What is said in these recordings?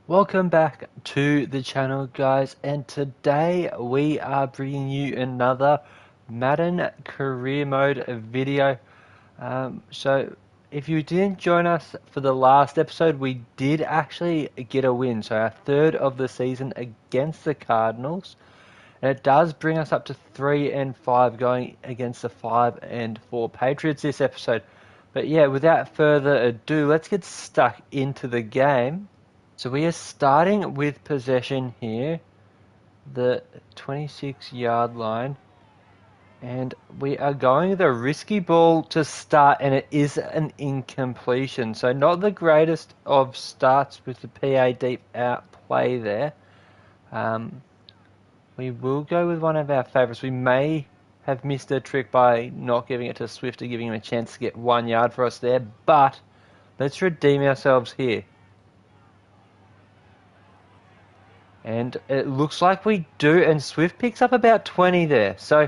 Welcome back to the channel, guys, and today we are bringing you another Madden career mode video. So if you didn't join us for the last episode, we did actually get a win, so our third of the season against the Cardinals, and it does bring us up to 3-5 going against the 5-4 Patriots this episode. But yeah, without further ado, let's get stuck into the game. So we are starting with possession here, the 26-yard line, and we are going the risky ball to start, and it is an incompletion. So not the greatest of starts with the PA deep out play there. We will go with one of our favourites. We may have missed a trick by not giving it to Swift or giving him a chance to get 1 yard for us there, but let's redeem ourselves here. And it looks like we do, and Swift picks up about 20 there. So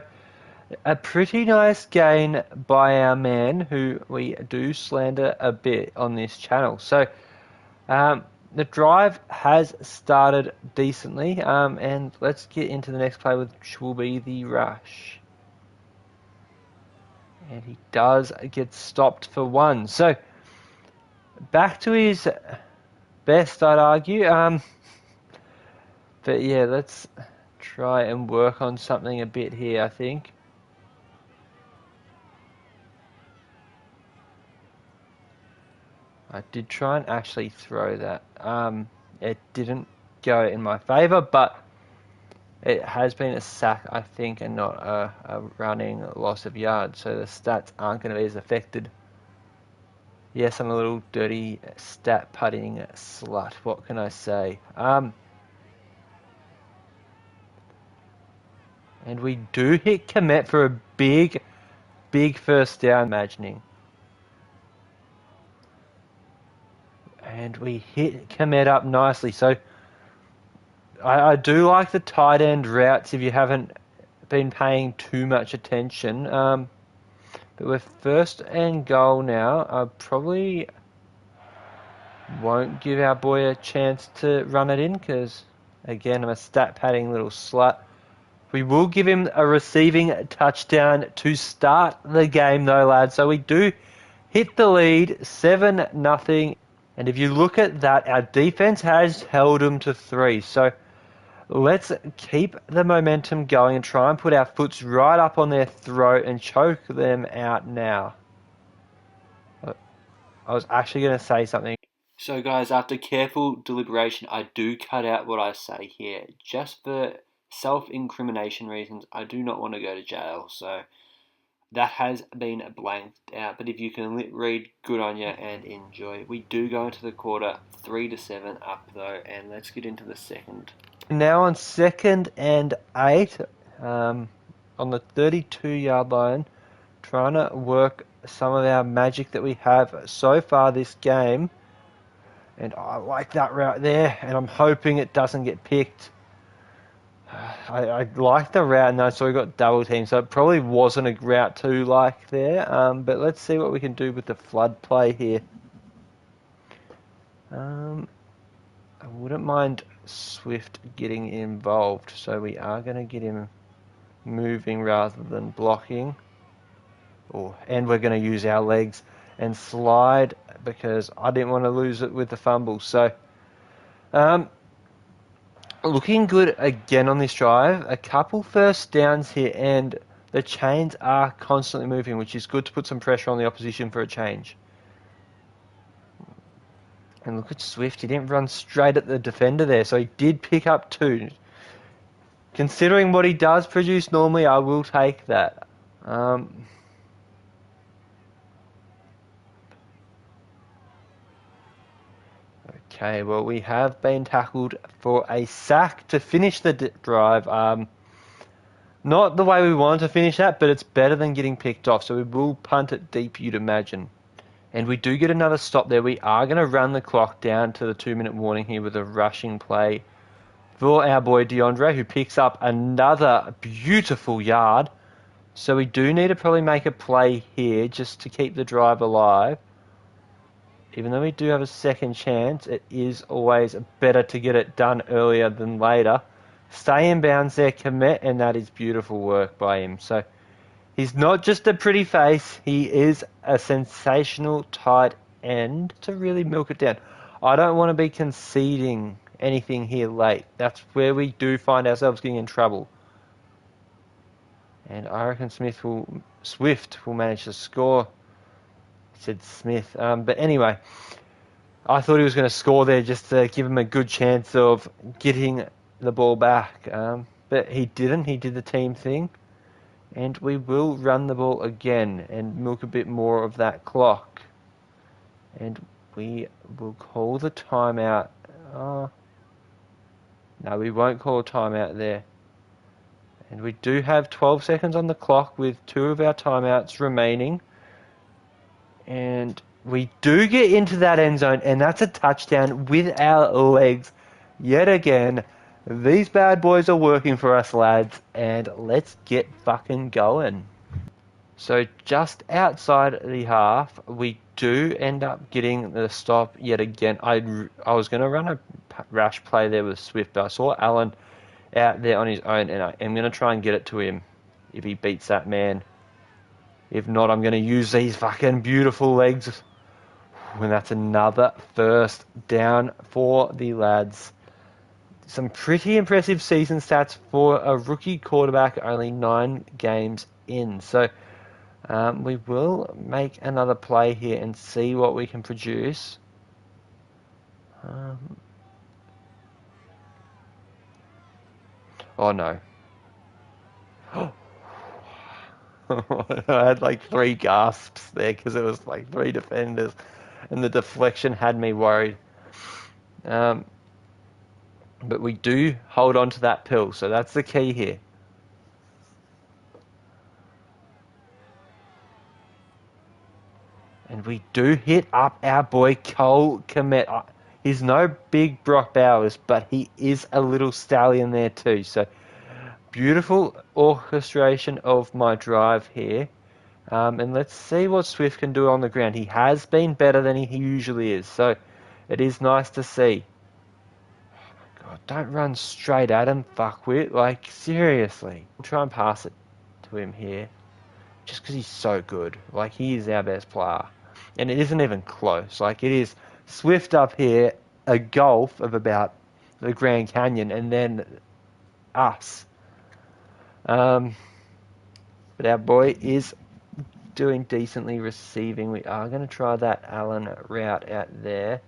a pretty nice gain by our man, who we do slander a bit on this channel. So the drive has started decently, and let's get into the next play, which will be the rush. And he does get stopped for 1. So back to his best, I'd argue. But yeah, let's try and work on something a bit here, I think. I did try and actually throw that. It didn't go in my favour, but it has been a sack, I think, and not a running loss of yards. So the stats aren't going to be as affected. Yes, I'm a little dirty stat putting slut. What can I say? And we do hit commit for a big first down, imagining. And we hit commit up nicely. So I do like the tight end routes if you haven't been paying too much attention. But we're first and goal now. I probably won't give our boy a chance to run it in because, again, I'm a stat padding little slut. We will give him a receiving touchdown to start the game, though, lads. So we do hit the lead, 7-0. And if you look at that, our defense has held them to 3. So let's keep the momentum going and try and put our foots right up on their throat and choke them out now. I was actually going to say something. So guys, after careful deliberation, I do cut out what I say here. Just for self-incrimination reasons, I do not want to go to jail. So that has been blanked out. But if you can read, good on you and enjoy. We do go into the quarter 3-7 up though, and let's get into the second. Now on 2nd and 8, on the 32-yard line, trying to work some of our magic that we have so far this game. And I like that route there, and I'm hoping it doesn't get picked. I like the route, and I saw we got double team, so it probably wasn't a route to like there. But let's see what we can do with the flood play here. I wouldn't mind Swift getting involved, so we are going to get him moving rather than blocking. And we're going to use our legs and slide because I didn't want to lose it with the fumble. So, looking good again on this drive. A couple first downs here, and the chains are constantly moving, which is good to put some pressure on the opposition for a change. And look at Swift. He didn't run straight at the defender there, so he did pick up 2. Considering what he does produce normally, I will take that. Okay, well, we have been tackled for a sack to finish the drive. Not the way we wanted to finish that, but it's better than getting picked off, so we will punt it deep, you'd imagine. And we do get another stop there. We are going to run the clock down to the 2-minute warning here with a rushing play for our boy DeAndre, who picks up another beautiful yard. So we do need to probably make a play here just to keep the drive alive. even though we do have a second chance, it is always better to get it done earlier than later. Stay in bounds there, commit, and that is beautiful work by him. So he's not just a pretty face, he is a sensational tight end to really milk it down. I don't want to be conceding anything here late. That's where we do find ourselves getting in trouble. And I reckon Swift will manage to score. I said Smith. But anyway, I thought he was going to score there just to give him a good chance of getting the ball back. But he didn't. He did the team thing. And we will run the ball again and milk a bit more of that clock. And we will call the timeout. No, we won't call a timeout there. And we do have 12 seconds on the clock with 2 of our timeouts remaining. And we do get into that end zone, and that's a touchdown with our legs yet again. These bad boys are working for us, lads, and let's get fucking going. So just outside the half, we do end up getting the stop yet again. I was going to run a rash play there with Swift, but I saw Allen out there on his own, and I am going to try and get it to him if he beats that man. If not, I'm going to use these fucking beautiful legs. And that's another first down for the lads. Some pretty impressive season stats for a rookie quarterback, only 9 games in. So we will make another play here and see what we can produce. Oh no. I had like 3 gasps there because it was like 3 defenders and the deflection had me worried. But we do hold on to that pill, so that's the key here. And we do hit up our boy Cole Kmet. He's no big Brock Bowers, but he is a little stallion there too. So beautiful orchestration of my drive here. And let's see what Swift can do on the ground. He has been better than he usually is, so it is nice to see. Oh my God, don't run straight at him, fuckwit. Like, seriously. I'll try and pass it to him here, just because he's so good. Like, he is our best player. And it isn't even close. Like, it is Swift up here, a gulf of about the Grand Canyon, and then us. But our boy is doing decently receiving. We are going to try that Allen route out there.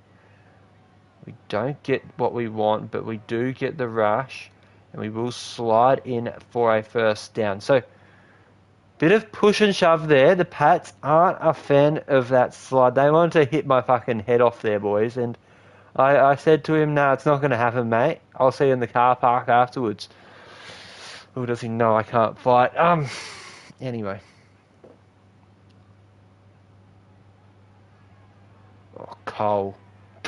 We don't get what we want, but we do get the rush, and we will slide in for a first down. So, bit of push and shove there. The Pats aren't a fan of that slide. They wanted to hit my fucking head off there, boys, and I said to him, "No, it's not going to happen, mate. I'll see you in the car park afterwards." Oh, does he know I can't fight? Anyway. Oh, Cole.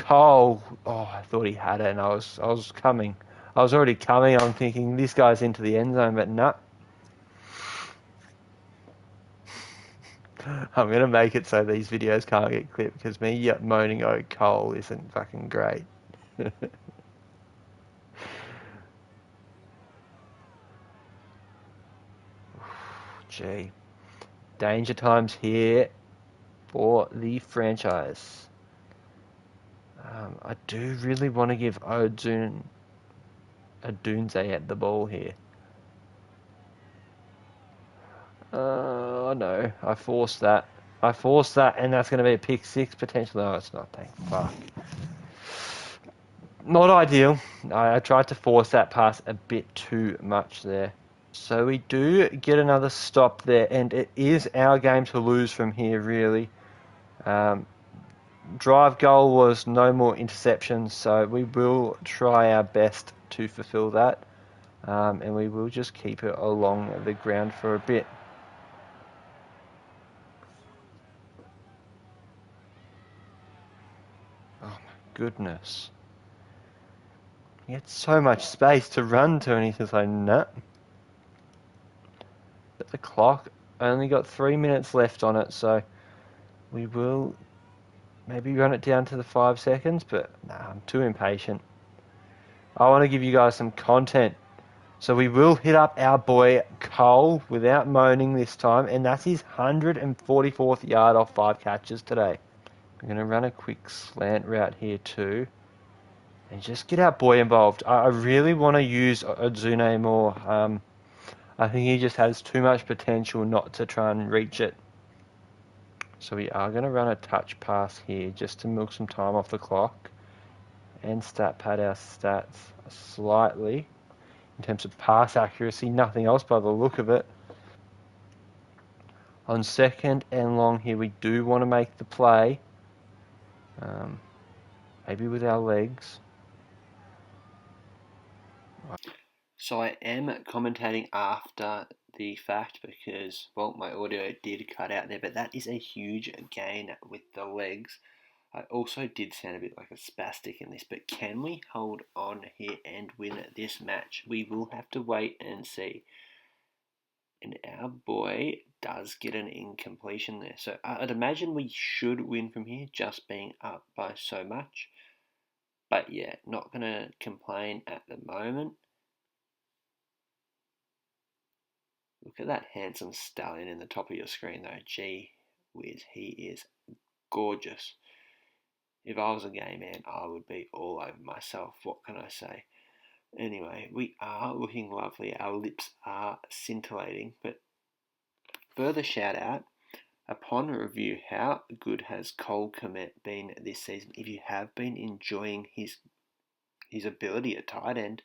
Oh, I thought he had it, and I was coming. I was already coming. I'm thinking this guy's into the end zone, but nah. I'm gonna make it so these videos can't get clipped because me moaning "Oh, Cole" isn't fucking great. Gee, danger times here for the franchise. I do really want to give Odunze at the ball here. Oh no, I forced that. And that's going to be a pick 6 potentially. No, it's not, thank fuck. Not ideal. I tried to force that pass a bit too much there. So we do get another stop there, and it is our game to lose from here, really. Drive goal was no more interceptions, so we will try our best to fulfill that. And we will just keep it along the ground for a bit. Oh my goodness. He had so much space to run to, and he's just like, nah. But the clock only got 3 minutes left on it, so we will maybe run it down to the 5 seconds, but nah, I'm too impatient. I want to give you guys some content. So we will hit up our boy Cole without moaning this time, and that's his 144th yard off 5 catches today. I'm going to run a quick slant route here too, and just get our boy involved. I really want to use Ozune more. I think he just has too much potential not to try and reach it. So we are going to run a touch pass here just to milk some time off the clock and stat pad our stats slightly in terms of pass accuracy, nothing else by the look of it. On 2nd and long here, we do want to make the play, maybe with our legs. So I am commentating after the fact because, well, my audio did cut out there, but that is a huge gain with the legs. I also did sound a bit like a spastic in this, but can we hold on here and win this match? We will have to wait and see. And our boy does get an incompletion there. So I'd imagine we should win from here, just being up by so much. But yeah, not going to complain at the moment. Look at that handsome stallion in the top of your screen though. Gee whiz, he is gorgeous. If I was a gay man, I would be all over myself. What can I say? Anyway, we are looking lovely. Our lips are scintillating. But further shout out, upon review, how good has Cole Kmet been this season? If you have been enjoying his ability at tight end,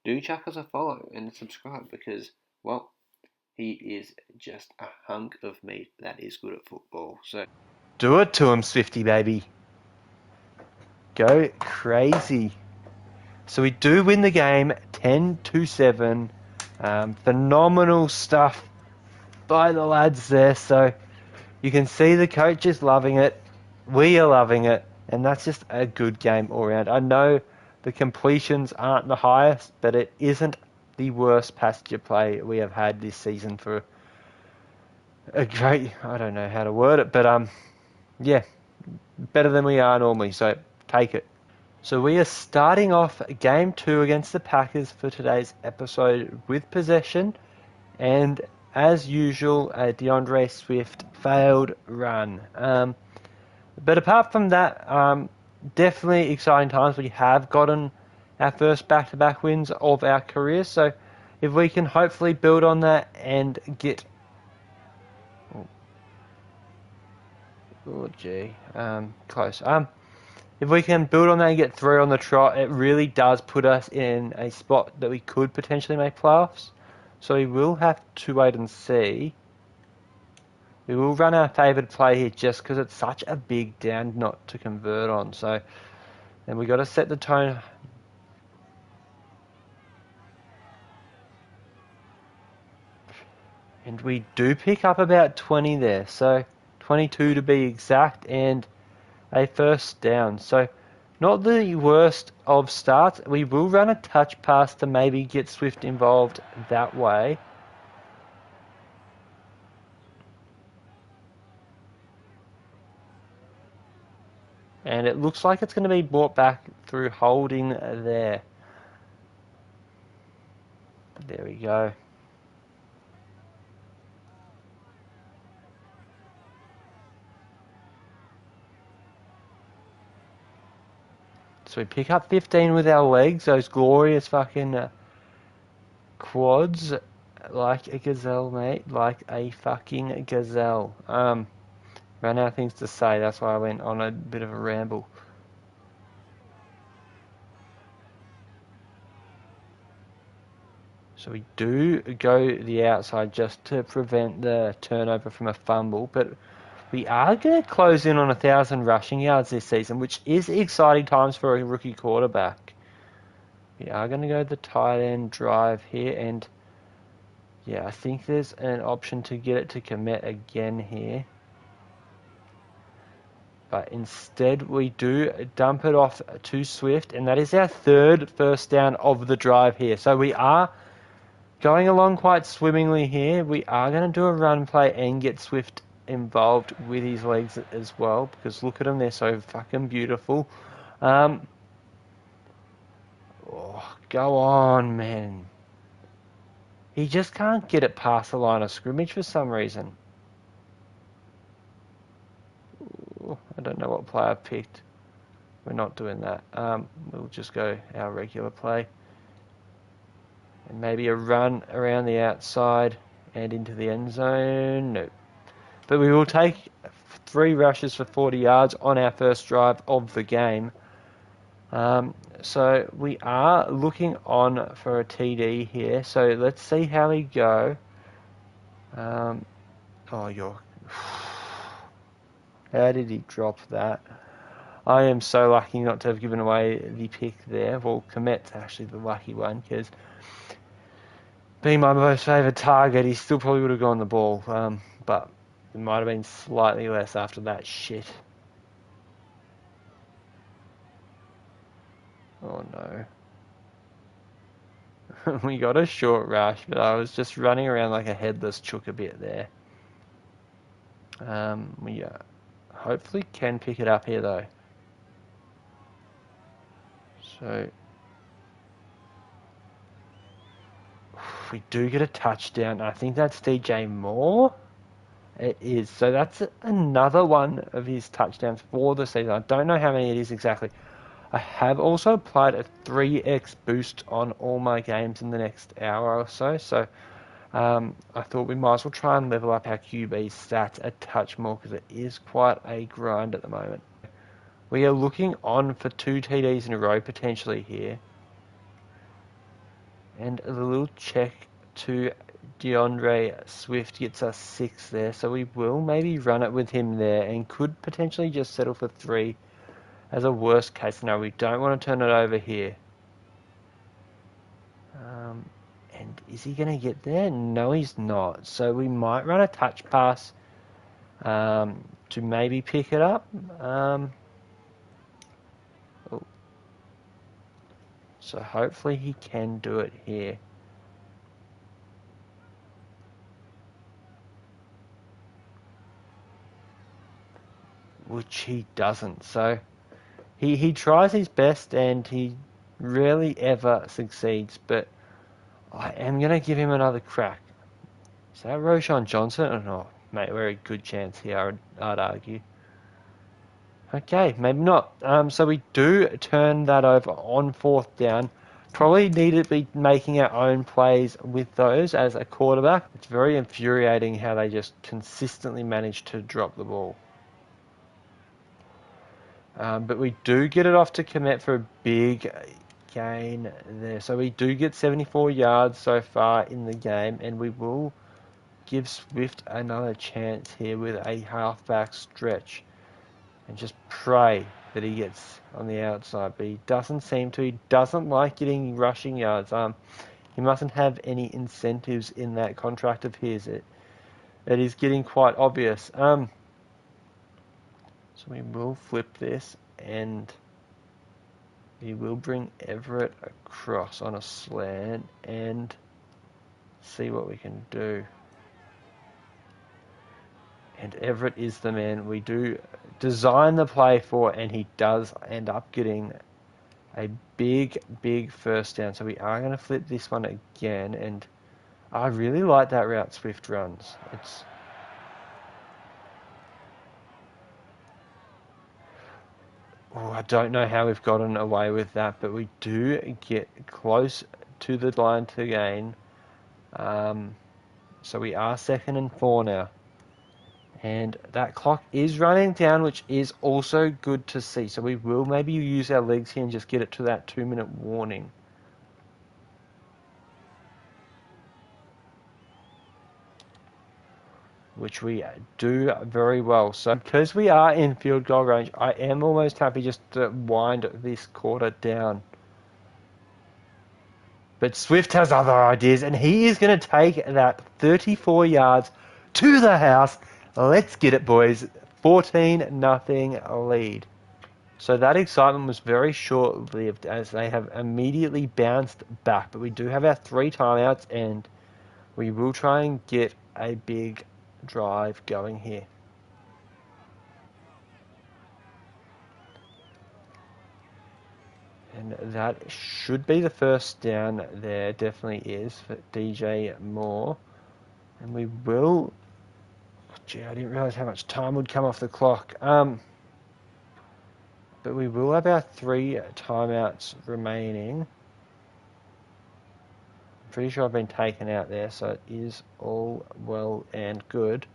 do chuck us a follow and subscribe because, well, he is just a hunk of meat that is good at football. So do it to him, Swifty baby. Go crazy. So we do win the game 10-7. Phenomenal stuff by the lads there. So you can see the coach is loving it. We are loving it. And that's just a good game all around. I know the completions aren't the highest, but it isn't the worst passenger play we have had this season for a great, I don't know how to word it, but yeah, better than we are normally, so take it. So we are starting off game 2 against the Packers for today's episode with possession, and as usual, a DeAndre Swift failed run. But apart from that, definitely exciting times. We have gotten our first back-to-back wins of our careers, so if we can hopefully build on that and get... close. If we can build on that and get 3 on the trot, it really does put us in a spot that we could potentially make playoffs. So we will have to wait and see. We will run our favoured play here just because it's such a big down not to convert on. So then we got to set the tone. And we do pick up about 20 there. So 22 to be exact, and a first down. So not the worst of starts. We will run a touch pass to maybe get Swift involved that way. And it looks like it's going to be brought back through holding there. There we go. So we pick up 15 with our legs, those glorious fucking quads, like a gazelle, mate, like a fucking gazelle. Ran out of things to say, that's why I went on a bit of a ramble. So we do go the outside just to prevent the turnover from a fumble, but we are going to close in on 1,000 rushing yards this season, which is exciting times for a rookie quarterback. We are going to go the tight end drive here, and yeah, I think there's an option to get it to commit again here. But instead we do dump it off to Swift, and that is our 3rd first down of the drive here. So we are going along quite swimmingly here. We are going to do a run play and get Swift involved with his legs as well, because look at them, they're so fucking beautiful. Go on, man. He just can't get it past the line of scrimmage for some reason. Ooh, I don't know what play I picked. We're not doing that. We'll just go our regular play. And maybe a run around the outside and into the end zone. Nope. But we will take 3 rushes for 40 yards on our first drive of the game. So we are looking on for a TD here. So let's see how we go. How did he drop that? I am so lucky not to have given away the pick there. Well, Komet's actually the lucky one, because being my most favoured target, he still probably would have gone the ball. But it might have been slightly less after that shit. Oh no. We got a short rush, but I was just running around like a headless chook a bit there. We hopefully can pick it up here though. So we do get a touchdown. I think that's DJ Moore. It is. So that's another one of his touchdowns for the season. I don't know how many it is exactly. I have also applied a 3x boost on all my games in the next hour or so. So I thought we might as well try and level up our QB stats a touch more, because it is quite a grind at the moment. We are looking on for 2 TDs in a row potentially here. And a little check to DeAndre Swift gets us 6 there. So we will maybe run it with him there and could potentially just settle for 3 as a worst case scenario. We don't want to turn it over here. And is he going to get there? No, he's not. So we might run a touch pass to maybe pick it up. So hopefully he can do it here. Which he doesn't. So he tries his best and he rarely ever succeeds. But I am going to give him another crack. Is that Roshan Johnson? Oh, no, mate, we're a good chance here, I'd argue. Okay, maybe not. So we do turn that over on 4th down. Probably need to be making our own plays with those as a quarterback. It's very infuriating how they just consistently manage to drop the ball. But we do get it off to Komet for a big gain there. So we do get 74 yards so far in the game, and we will give Swift another chance here with a halfback stretch and just pray that he gets on the outside. But he doesn't seem to. He doesn't like getting rushing yards. He mustn't have any incentives in that contract of his. It is getting quite obvious. So we will flip this, and we will bring Everett across on a slant and see what we can do. And Everett is the man we do design the play for, and he does end up getting a big first down. So we are going to flip this one again, and I really like that route Swift runs. I don't know how we've gotten away with that, but we do get close to the line to gain. So we are 2nd and 4 now. And that clock is running down, which is also good to see. So we will maybe use our legs here and just get it to that 2-minute warning. Which we do very well. So because we are in field goal range, I am almost happy just to wind this quarter down. But Swift has other ideas, and he is going to take that 34 yards to the house. Let's get it, boys. 14-0 lead. So that excitement was very short-lived, as they have immediately bounced back. But we do have our 3 timeouts, and we will try and get a big drive going here. And that should be the first down there. Definitely is for DJ Moore. And we will... Gee, I didn't realise how much time would come off the clock. But we will have our 3 timeouts remaining. I'm pretty sure I've been taken out there, so it is all well and good.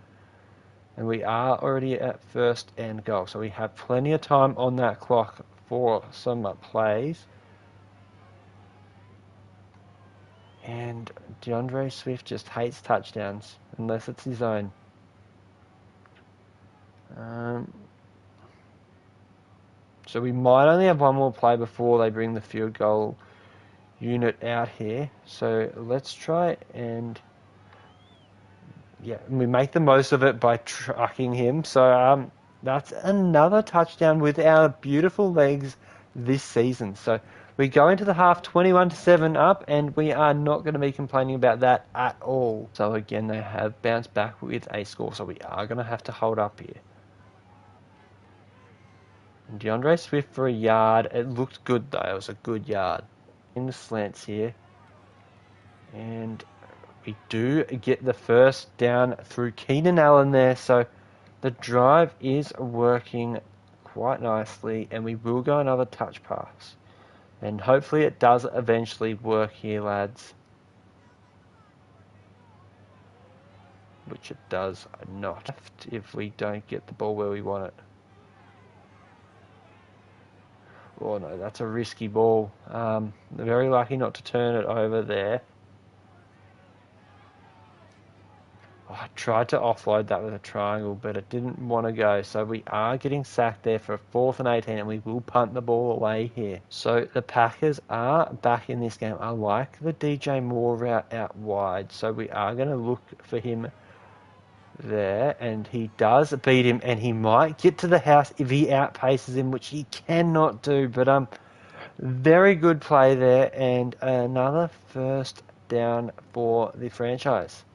And we are already at first and goal, so we have plenty of time on that clock for some plays. And DeAndre Swift just hates touchdowns, unless it's his own. So we might only have one more play before they bring the field goal unit out here. So let's try and... yeah, we make the most of it by trucking him. So that's another touchdown with our beautiful legs this season. So we go into the half 21-7 up, and we are not going to be complaining about that at all. So again, they have bounced back with a score, so we are going to have to hold up here. And DeAndre Swift for a yard. It looked good though. It was a good yard. In the slants here. And we do get the first down through Keenan Allen there. So the drive is working quite nicely, and we will go another touch pass. And hopefully it does eventually work here, lads. Which it does not, if we don't get the ball where we want it. Oh no, that's a risky ball. Very lucky not to turn it over there. Oh, I tried to offload that with a triangle, but it didn't want to go. So we are getting sacked there for a 4th and 18, and we will punt the ball away here. So the Packers are back in this game. I like the DJ Moore route out wide, so we are going to look for him there, and he does beat him, and he might get to the house if he outpaces him, which he cannot do. But very good play there, and another first down for the franchise.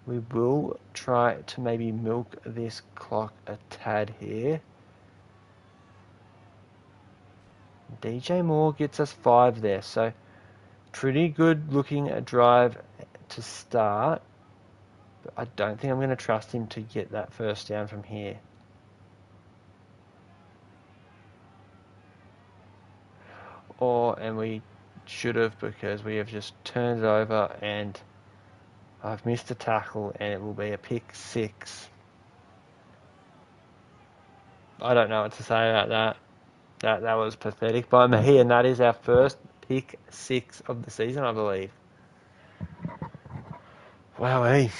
We will try to maybe milk this clock a tad here. DJ Moore gets us 5 there, so pretty good looking drive to start. But I don't think I'm going to trust him to get that first down from here. And we should have, because we have just turned it over, and I've missed a tackle, and it will be a pick 6. I don't know what to say about that. That was pathetic by me, and that is our first pick 6 of the season, I believe. Wowee.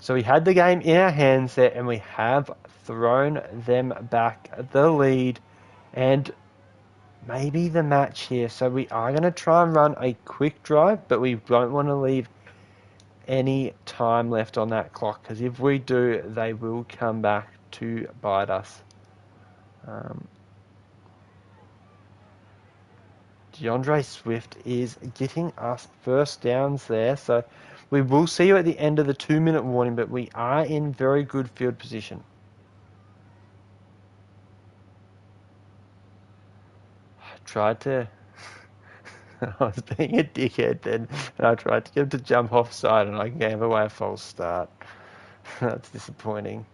So we had the game in our hands there, and we have thrown them back the lead and maybe the match here. So we are going to try and run a quick drive, but we don't want to leave any time left on that clock, because if we do, they will come back to bite us. DeAndre Swift is getting us first downs there, so we will see you at the end of the 2-minute warning, but we are in very good field position. I tried to... I was being a dickhead then, and I tried to get him to jump offside, and I gave away a false start. That's disappointing.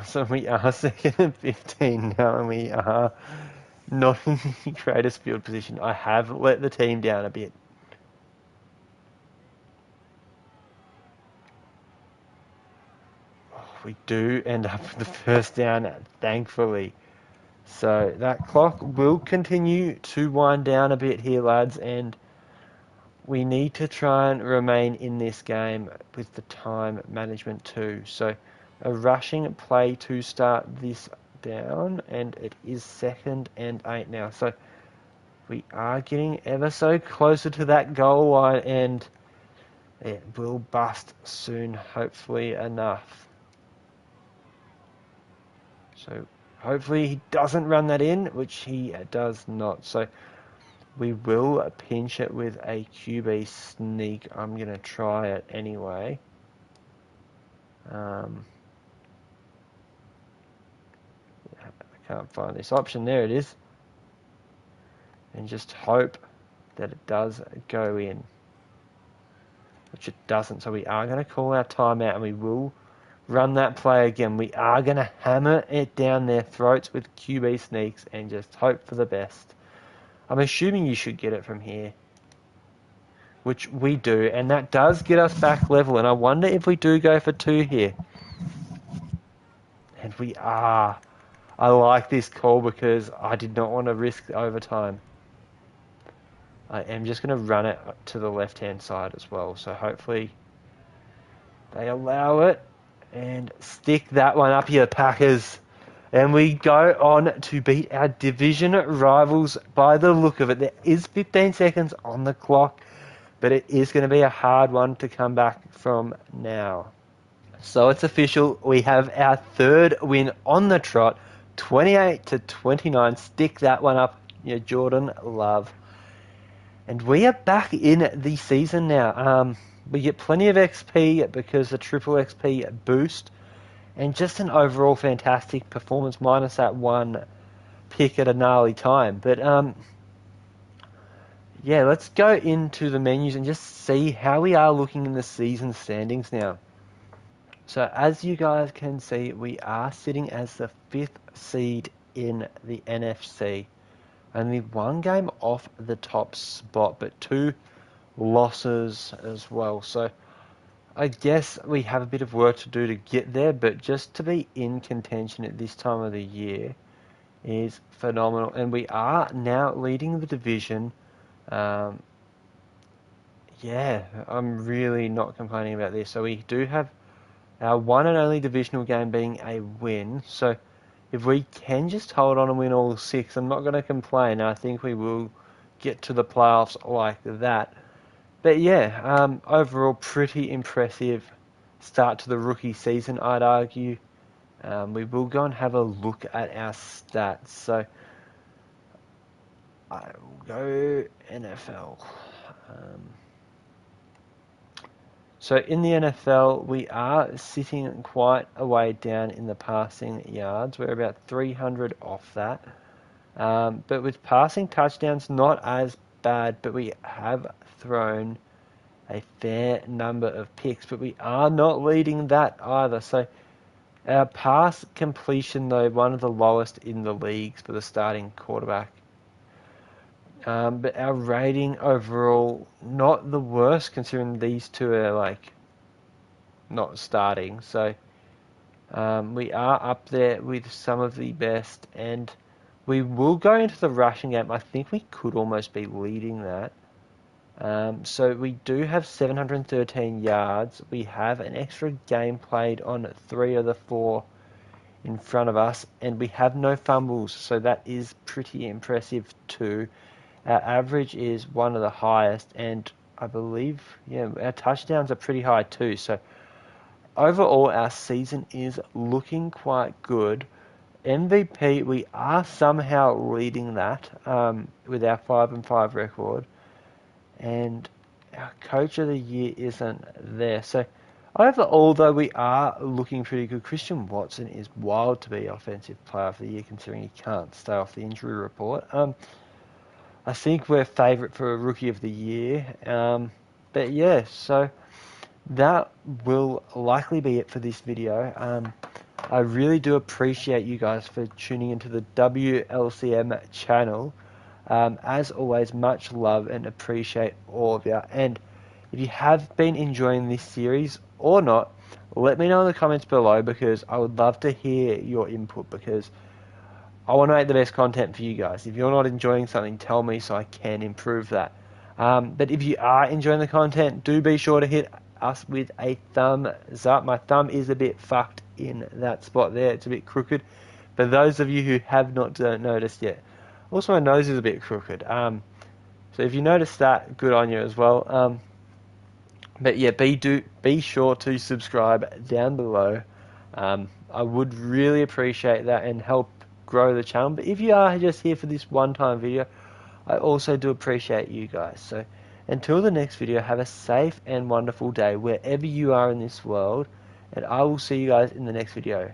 So we are 2nd and 15 now, and we are not in the greatest field position. I have let the team down a bit. We do end up with the first down, thankfully. So that clock will continue to wind down a bit here, lads, and we need to try and remain in this game with the time management too. So a rushing play to start this down, and it is 2nd and 8 now. So we are getting ever so closer to that goal line, and it will bust soon, hopefully enough. So hopefully he doesn't run that in, which he does not. So We will pinch it with a QB sneak. I'm going to try it anyway. I can't find this option. There it is. And just hope that it does go in. Which it doesn't. So we are going to call our timeout and we will run that play again. We are going to hammer it down their throats with QB sneaks and just hope for the best. I'm assuming you should get it from here. Which we do. And that does get us back level. And I wonder if we do go for 2 here. And we are. I like this call because I did not want to risk overtime. I am just going to run it to the left-hand side as well. So hopefully they allow it. And stick that one up here, Packers. And we go on to beat our division rivals by the look of it. There is 15 seconds on the clock. But it is going to be a hard one to come back from now. So it's official. We have our 3rd win on the trot. 28-29. Stick that one up, Jordan Love. And we are back in the season now. We get plenty of XP because the triple XP boost. And just an overall fantastic performance minus that 1 pick at a gnarly time. But, yeah, let's go into the menus and just see how we are looking in the season standings now. So as you guys can see, we are sitting as the 5th seed in the NFC. Only 1 game off the top spot, but 2 losses as well. So I guess we have a bit of work to do to get there, but just to be in contention at this time of the year is phenomenal. And we are now leading the division. Yeah, I'm really not complaining about this. So we do have our one and only divisional game being a win. So if we can just hold on and win all 6, I'm not going to complain. I think we will get to the playoffs like that. But yeah, overall pretty impressive start to the rookie season, I'd argue. We will go and have a look at our stats. So I will go NFL. So in the NFL, we are sitting quite a way down in the passing yards. We're about 300 off that. But with passing touchdowns, not as bad, but we have thrown a fair number of picks, but we are not leading that either. So our pass completion, though, one of the lowest in the leagues for the starting quarterback. But our rating overall, not the worst, considering these 2 are, like, not starting. So we are up there with some of the best, and we will go into the rushing game. I think we could almost be leading that. So we do have 713 yards. We have an extra game played on 3 of the 4 in front of us, and we have no fumbles, so that is pretty impressive too. Our average is one of the highest, and I believe, yeah, our touchdowns are pretty high too. So overall, our season is looking quite good. MVP, we are somehow leading that with our 5-5 record. And our coach of the year isn't there. So overall, though, we are looking pretty good. Christian Watson is wild to be offensive player of the year, considering he can't stay off the injury report. I think we're favourite for a rookie of the year. But yeah, so that will likely be it for this video. I really do appreciate you guys for tuning into the WLCM channel. As always, much love and appreciate all of you. And if you have been enjoying this series or not, let me know in the comments below, because I would love to hear your input, because I want to make the best content for you guys. If you're not enjoying something, tell me so I can improve that. But if you are enjoying the content, do be sure to hit us with a thumbs up. My thumb is a bit fucked in that spot there. It's a bit crooked. For those of you who have not noticed yet. Also, my nose is a bit crooked. So if you notice that, good on you as well. But yeah, be sure to subscribe down below. I would really appreciate that and help grow the channel. But if you are just here for this one-time video, I also do appreciate you guys. So until the next video, have a safe and wonderful day wherever you are in this world, and I will see you guys in the next video.